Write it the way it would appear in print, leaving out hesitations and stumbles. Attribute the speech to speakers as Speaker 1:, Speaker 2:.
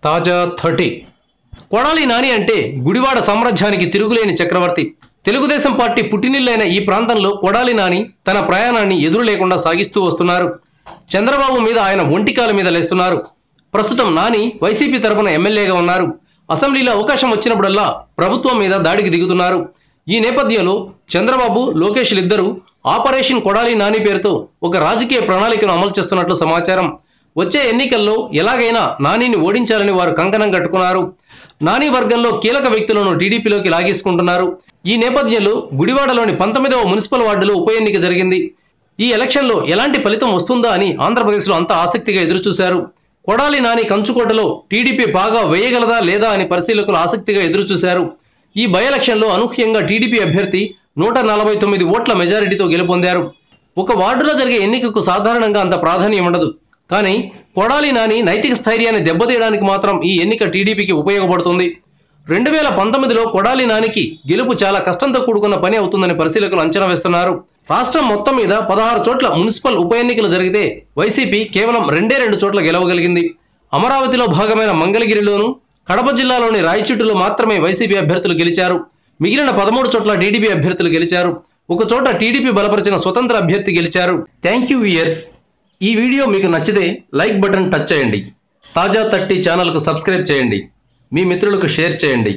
Speaker 1: తాజా 30 కొడాలి నాని అంటే గుడివాడ సామ్రాజ్యానికి తిరుగులేని చక్రవర్తి. తెలుగుదేశం పార్టీ పుట్టినిల్లైన ఈ ప్రాంతంలో కొడాలి నాని తన ప్రయాణాన్ని ఎదురు లేకుండా సాగిస్తూ వస్తున్నారు. చంద్రబాబు మీద ఆయన ఒంటికాల మీద లేస్తున్నారు. ప్రస్తుతం నాని వైసీపీ తరపున ఎమ్మెల్యేగా ఉన్నారు. అసెంబ్లీలో అవకాశం వచ్చినప్పుడల్లా ప్రభుత్వం మీద దాడికి దిగుతున్నారు. ఈ నేపథ్యంలో చంద్రబాబు, లోకేష్లిద్దరూ ఆపరేషన్ కొడాలి నాని పేరుతో ఒక రాజకీయ ప్రణాళికను అమలు చేస్తున్నట్లు సమాచారం. వచ్చే ఎన్నికల్లో ఎలాగైనా నానిని ఓడించాలని వారు కంకణం కట్టుకున్నారు. నాని వర్గంలో కీలక వ్యక్తులను టీడీపీలోకి లాగేసుకుంటున్నారు. ఈ నేపథ్యంలో గుడివాడలోని 19వ మున్సిపల్ వార్డులో ఉప ఎన్నిక జరిగింది. ఈ ఎలక్షన్లో ఎలాంటి ఫలితం వస్తుందా అని ఆంధ్రప్రదేశ్లో అంతా ఆసక్తిగా ఎదురుచూశారు. కొడాలి నాని కంచుకోటలో టీడీపీ బాగా వేయగలదా లేదా అని పరిశీలకులు ఆసక్తిగా ఎదురుచూశారు. ఈ బై ఎలక్షన్లో అనూహ్యంగా టీడీపీ అభ్యర్థి 149 ఓట్ల మెజారిటీతో గెలుపొందారు. ఒక వార్డులో జరిగే ఎన్నికకు సాధారణంగా అంత ప్రాధాన్యం ఉండదు. కానీ కొడాలి నాని నైతిక స్థైర్యాన్ని దెబ్బతీయడానికి మాత్రం ఈ ఎన్నిక టీడీపీకి ఉపయోగపడుతుంది. 2019లో కొడాలి నానికి గెలుపు చాలా కష్టంతో కూడుకున్న పని అవుతుందని పరిశీలకులు అంచనా వేస్తున్నారు. రాష్ట్రం మొత్తం మీద 16 చోట్ల మున్సిపల్ ఉప ఎన్నికలు జరిగితే వైసీపీ కేవలం 2 చోట్ల గెలవగలిగింది. అమరావతిలో భాగమైన మంగళగిరిలోను, కడప జిల్లాలోని రాయచూటులో మాత్రమే వైసీపీ అభ్యర్థులు గెలిచారు. మిగిలిన 13 చోట్ల టీడీపీ అభ్యర్థులు గెలిచారు. ఒక చోట టీడీపీ బలపరిచిన స్వతంత్ర అభ్యర్థి గెలిచారు. Thank you viewers. ఈ వీడియో మీకు నచ్చితే లైక్ బటన్ టచ్ చేయండి. తాజా 30 ఛానల్కు సబ్స్క్రైబ్ చేయండి. మీ మిత్రులకు షేర్ చేయండి.